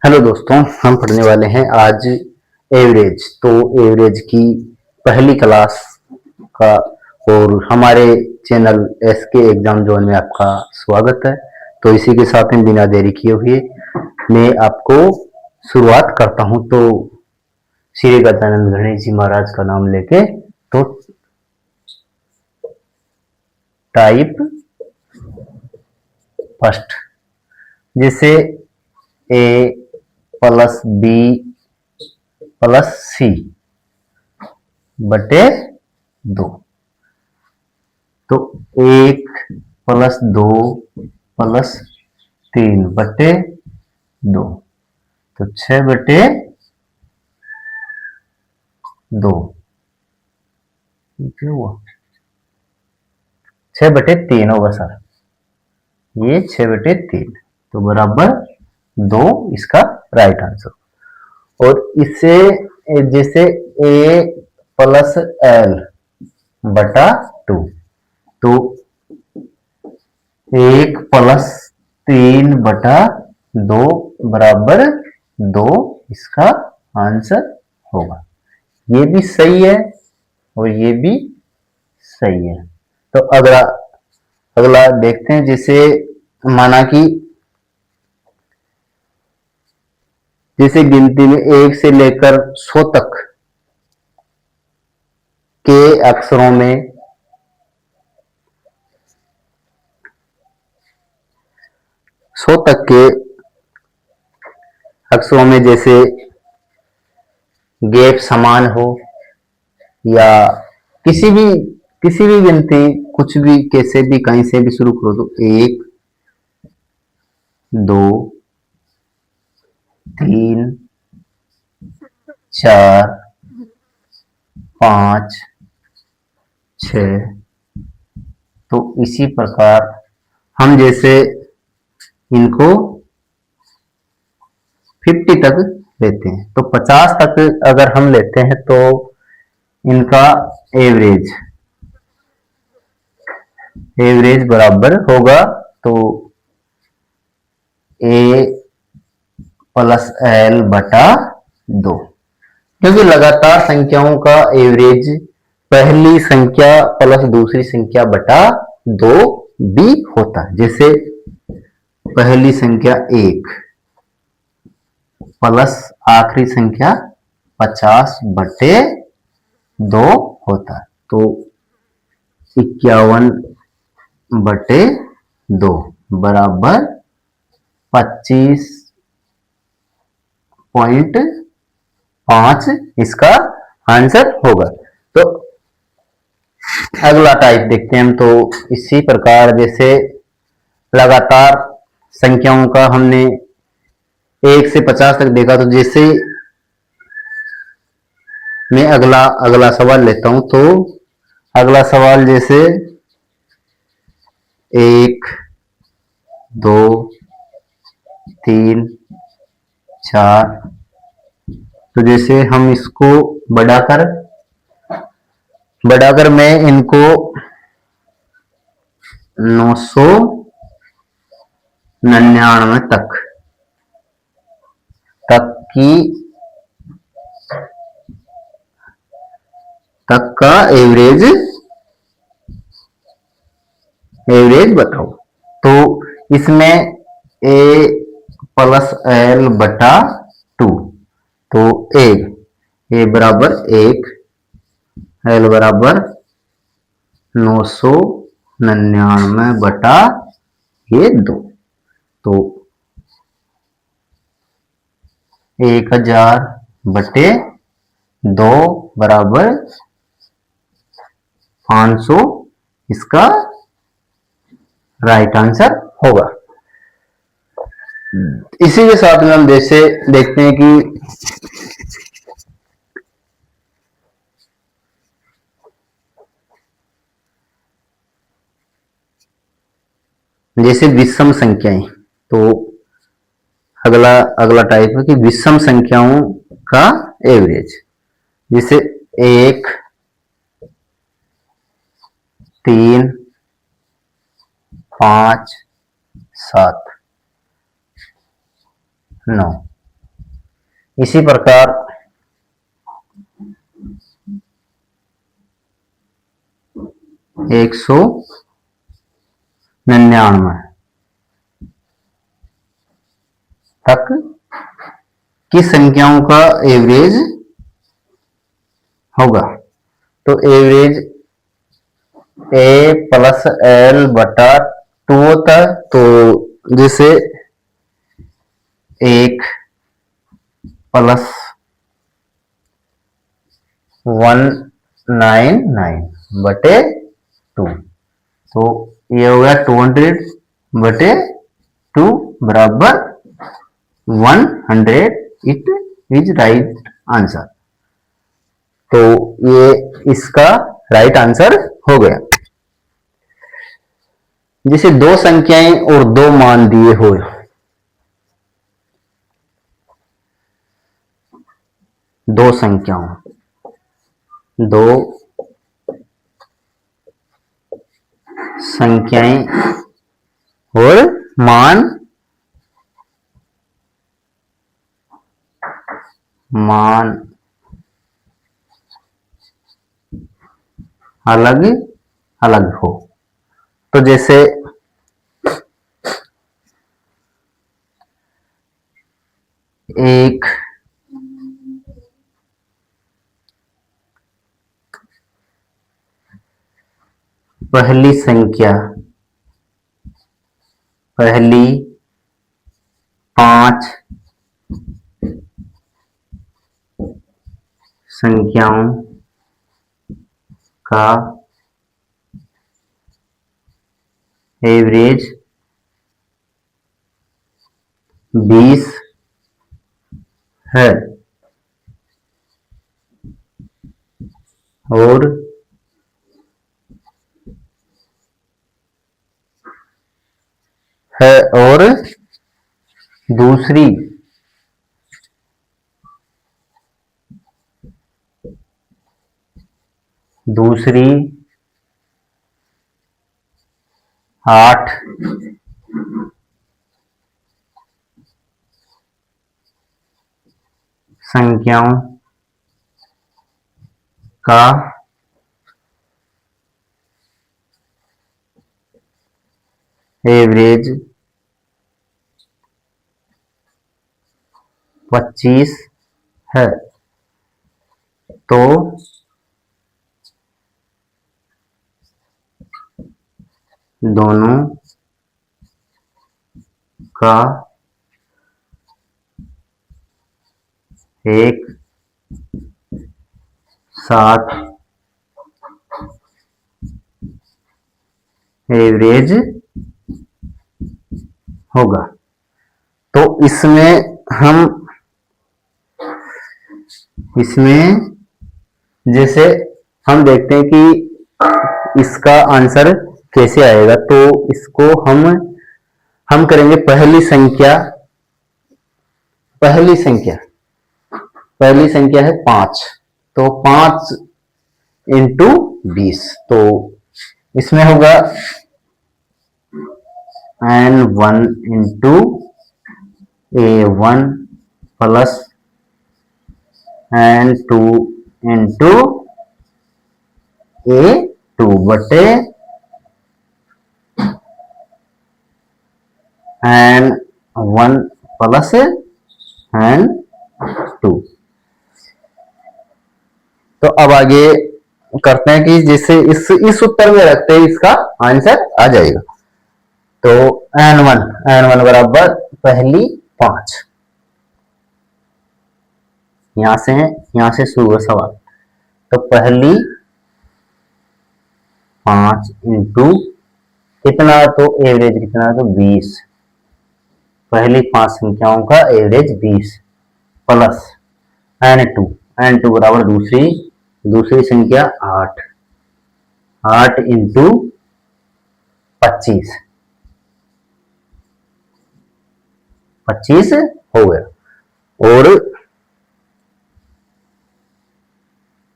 Hello दोस्तों, हम पढ़ने वाले हैं आज एवरेज। तो एवरेज की पहली क्लास का और हमारे चैनल एसके एग्जाम जोन में आपका स्वागत है। तो इसी के साथ में बिना देरी किए हुए मैं आपको शुरुआत करता हूं। तो श्री गजानंद गणेश जी महाराज का नाम लेके तो टाइप फर्स्ट, जैसे ए प्लस बी प्लस सी बटे दो। तो एक प्लस दो प्लस तीन बटे दो, तो 6 बटे दो। क्या हुआ? 6/3 होगा सर, ये 6/3 तो बराबर दो इसका राइट आंसर। और इससे जैसे ए प्लस एल बटा टू, तो 1+3/2 बराबर दो इसका आंसर होगा। ये भी सही है और ये भी सही है। तो अगला अगला देखते हैं। जैसे माना कि जैसे गिनती में 1 से लेकर 100 तक के अक्षरों में 100 तक के अक्षरों में जैसे गैप समान हो या किसी भी गिनती, कुछ भी कैसे भी कहीं से भी शुरू करो, तो 1 2 3 4 5 6। तो इसी प्रकार हम जैसे इनको 50 तक लेते हैं, तो 50 तक अगर हम लेते हैं तो इनका एवरेज एवरेज बराबर होगा तो ए प्लस एल बटा दो। क्योंकि लगातार संख्याओं का एवरेज पहली संख्या प्लस दूसरी संख्या बटा दो भी होता है। जैसे पहली संख्या 1 प्लस आखिरी संख्या 50/2 होता है, तो 51/2 बराबर 25.5 इसका आंसर होगा। तो अगला टाइप देखते हैं हम। तो इसी प्रकार जैसे लगातार संख्याओं का हमने 1 से 50 तक देखा, तो जैसे मैं अगला अगला सवाल लेता हूं। तो अगला सवाल जैसे 1 2 3 4, तो जैसे हम इसको बढ़ाकर बढ़ाकर मैं इनको 999 तक की तक का एवरेज बताओ। तो इसमें ए प्लस एल बटा टू, तो ए बराबर 1, एल बराबर 999 बटा ये 2, तो 1000/2 बराबर 500 इसका राइट आंसर होगा। इसी के साथ में हम जैसे देखते हैं कि जैसे विषम संख्याएं, तो अगला अगला टाइप है कि विषम संख्याओं का एवरेज। जैसे 1 3 5 7 9, इसी प्रकार 199 तक की संख्याओं का एवरेज होगा। तो एवरेज ए प्लस एल बटा 2 होता है। तो जैसे 1 प्लस 199 बटे 2, तो ये हो गया 200 बटे 2 बराबर 100। It is right answer. तो ये इसका राइट आंसर हो गया। जैसे दो संख्याएं और दो मान दिए हो, दो संख्याओं, दो संख्याएं और मान अलग अलग हो। तो जैसे एक पहली संख्या, पहली 5 संख्याओं का एवरेज 20 है और दूसरी दूसरी 8 संख्याओं का एवरेज 25 है। तो दोनों का एक साथ एवरेज होगा। तो इसमें जैसे हम देखते हैं कि इसका आंसर कैसे आएगा। तो इसको हम करेंगे पहली संख्या है 5। तो 5 इंटू 20, तो इसमें होगा n1 into a1 plus n2 into a2 बटे n1 प्लस n2। तो अब आगे करते हैं कि जैसे इस उत्तर में रखते हैं इसका आंसर आ जाएगा। तो n1 बराबर पहली 5, यहां से शुरू है सवाल। तो पहली 5 इंटू कितना, तो एवरेज कितना, तो 20। पहली 5 संख्याओं का एवरेज 20 प्लस n2 बराबर दूसरी संख्या 8 इंटू 25 हो गया। और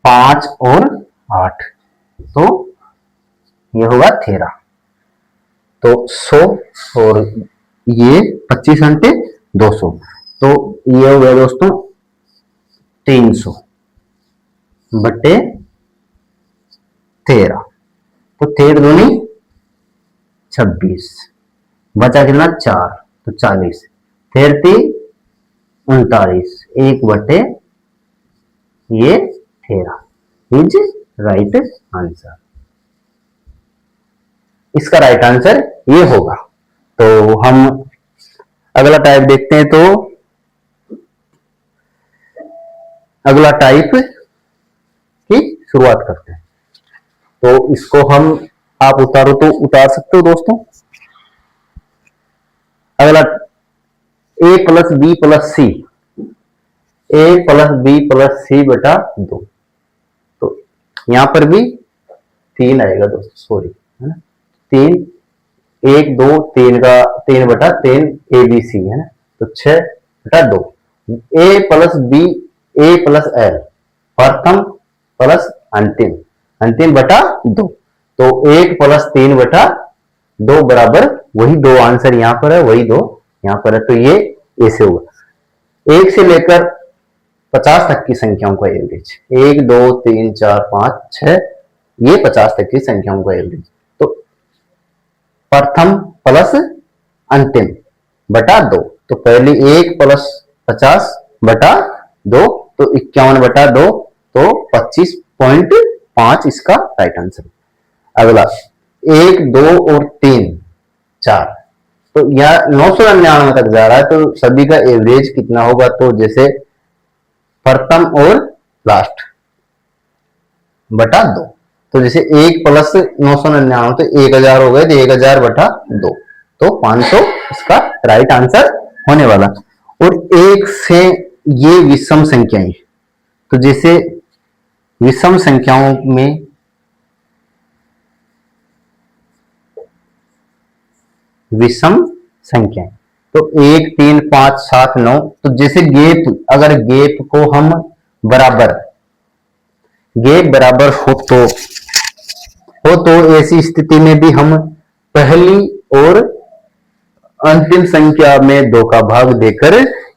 5 और 8, तो ये होगा 13। तो 100 और ये 25 घंटे 200। तो ये हो गया दोस्तों 300 बटे 13, तो 13 दूनी 26, बचा कितना 4, तो 40, 39 1 बटे ये 13 इज राइट आंसर। इसका राइट आंसर ये होगा। तो हम अगला टाइप देखते हैं। तो अगला टाइप की शुरुआत करते हैं। तो इसको हम आप उतारो तो उतार सकते हो दोस्तों। अगला a plus B plus C, a plus B plus C बटा 2, तो यहां पर भी 3 आएगा दोस्तों, सॉरी है ना, 3 1 2 3 का 3 बटा 3 ए बी सी है ना, तो 6 बटा 2, ए प्लस बी ए प्लस एल, प्रथम प्लस अंतिम, अंतिम बटा 2, तो 1 प्लस 3 बटा 2 बराबर वही 2 आंसर यहां पर है, वही 2 यहां पर है। तो ये ऐसे होगा। 1 से लेकर 50 तक की संख्याओं का एवरेज, 1 2 3 4 5 6, ये 50 तक की संख्याओं का एवरेज। तो प्रथम प्लस अंतिम बटा 2, तो पहली 1 प्लस 50 बटा 2, तो 51 बटा 2, तो 25.5 इसका राइट आंसर। अगला 1 2 और 3 4, तो यह 999 तक जा रहा है, तो सभी का एवरेज कितना होगा? तो जैसे प्रथम और लास्ट बटा 2, तो जैसे 1 प्लस 999 तो 1000 हो गए, तो 1000 बटा 2, तो 500 इसका राइट आंसर होने वाला। और 1 से ये विषम संख्याएं, तो जैसे विषम संख्याओं में विषम संख्याएं, तो 1 3 5 7 9, तो जैसे गेप, अगर गेप को हम बराबर, गेप बराबर हो तो ऐसी स्थिति में भी हम पहली और अंतिम संख्या में 2 का भाग देकर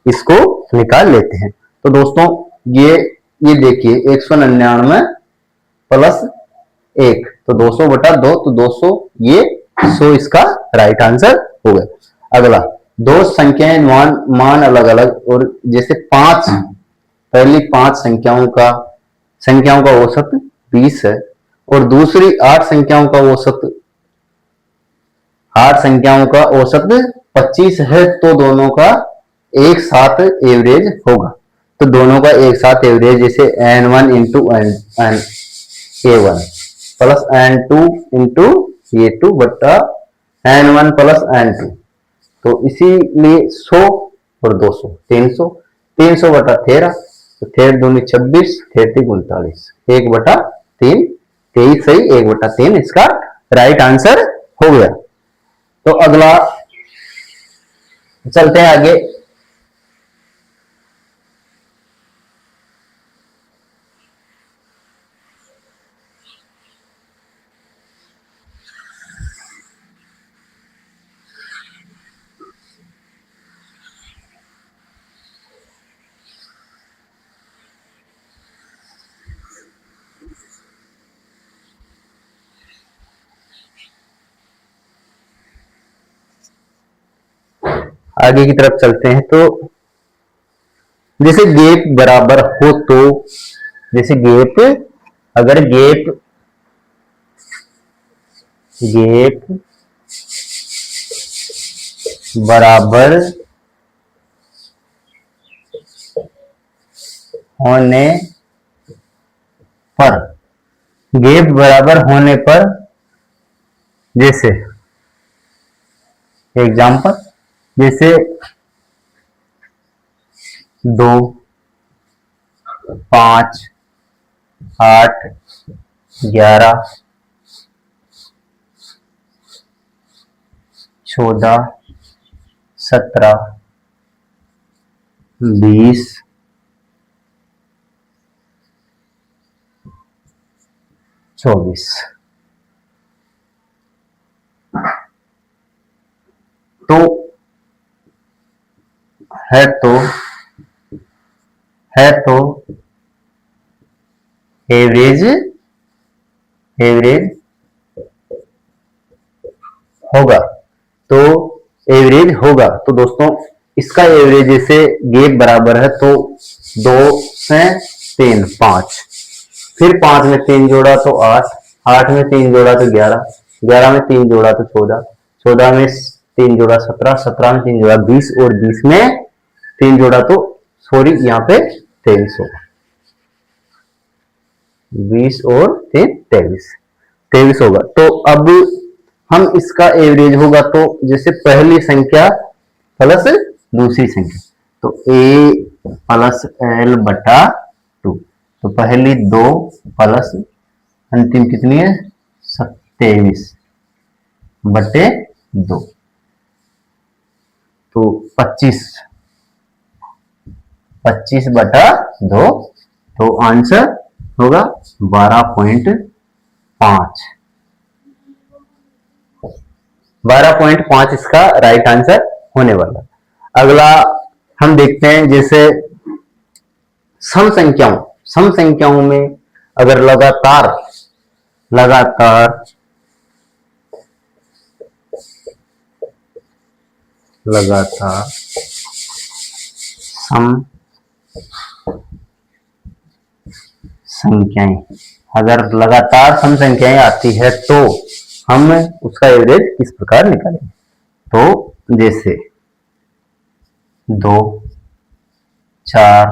इसको निकाल लेते हैं। तो दोस्तों ये देखिए 199 प्लस 1, तो 200 बटा 2, तो 200, ये 100 इसका राइट आंसर हो गया। अगला 2 संख्याएं मान अलग अलग, और जैसे 5, पहली 5 संख्याओं का औसत 20 है, और दूसरी 8 संख्याओं का औसत 25 है, तो दोनों का एक साथ एवरेज होगा। तो दोनों का एक साथ एवरेज जैसे n1 into a1 plus n2 into a2 बटा n1 प्लस n2, तो इसीलिए 100 और 200 300, 300 बटा 13, तो 13 दूनी 26, 13 39, 1 बटा 3 23 सही, 1 बटा 3 इसका राइट आंसर हो गया। तो अगला चलते हैं आगे। आगे की तरफ चलते हैं। तो जैसे गेप बराबर हो, तो जैसे अगर गेप बराबर होने पर, जैसे एग्जाम्पल, जैसे 2 5 8 11 14 17 20 24, तो है तो एवरेज एवरेज होगा। तो एवरेज होगा तो दोस्तों इसका एवरेज जैसे गैप बराबर है तो 2 से 3 5, फिर 5 में 3 जोड़ा तो 8, 8 में 3 जोड़ा तो 11, 11 में 3 जोड़ा तो 14, 14 में 3 जोड़ा 17, 17 में 3 जोड़ा 20 और 20 में 3 जोड़ा तो सॉरी यहाँ पे 23 होगा, 20 और 3 23, 23 होगा। तो अब हम इसका एवरेज होगा तो जैसे पहली संख्या प्लस दूसरी संख्या तो a प्लस एल बटा 2, तो पहली 2 प्लस अंतिम कितनी है 27 बटे 2, तो 25 बटा 2, तो आंसर होगा 12.5, 12.5 इसका राइट आंसर होने वाला। अगला हम देखते हैं जैसे सम संख्याओं में अगर लगातार सम संख्याएं अगर लगातार सम संख्याएं आती है तो हम उसका एवरेज किस प्रकार निकालेंगे। तो जैसे 2 4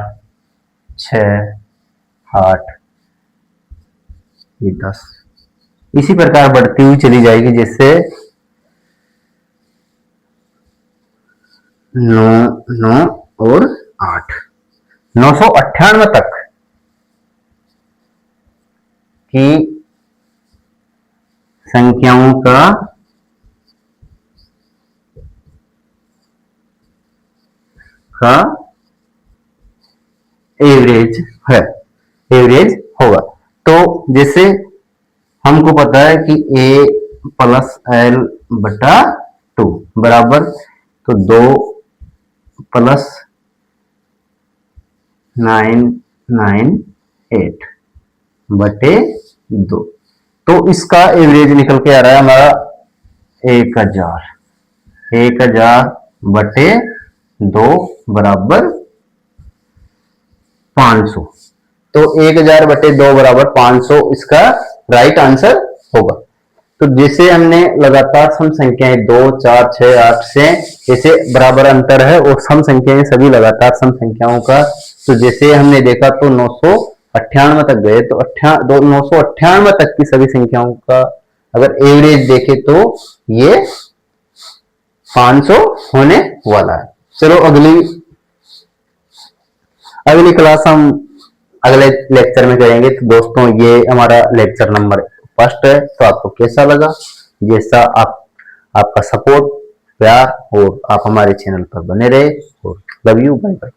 6 8 10 इसी प्रकार बढ़ती हुई चली जाएगी, जैसे 9 9 और 8 998 तक की संख्याओं का एवरेज होगा। तो जैसे हमको पता है कि a प्लस एल बटा 2 बराबर तो 2 प्लस 998 बटे 2, तो इसका एवरेज निकल के आ रहा है हमारा 1000 बटे 2 बराबर 500, तो 1000 बटे 2 बराबर 500 इसका राइट आंसर होगा। तो जैसे हमने लगातार सम संख्याएं 2 4 6 8 से जैसे बराबर अंतर है और सम संख्याएं सभी लगातार सम संख्याओं का, तो जैसे हमने देखा तो 998 तक गए तो 998 तक की सभी संख्याओं का अगर एवरेज देखे तो ये 500 होने वाला है। चलो अगली क्लास हम अगले लेक्चर में करेंगे। तो दोस्तों ये हमारा लेक्चर नंबर 1 है। तो आपको कैसा लगा, जैसा आपका सपोर्ट प्यार और आप हमारे चैनल पर बने रहे, और लव यू, बाय बाय।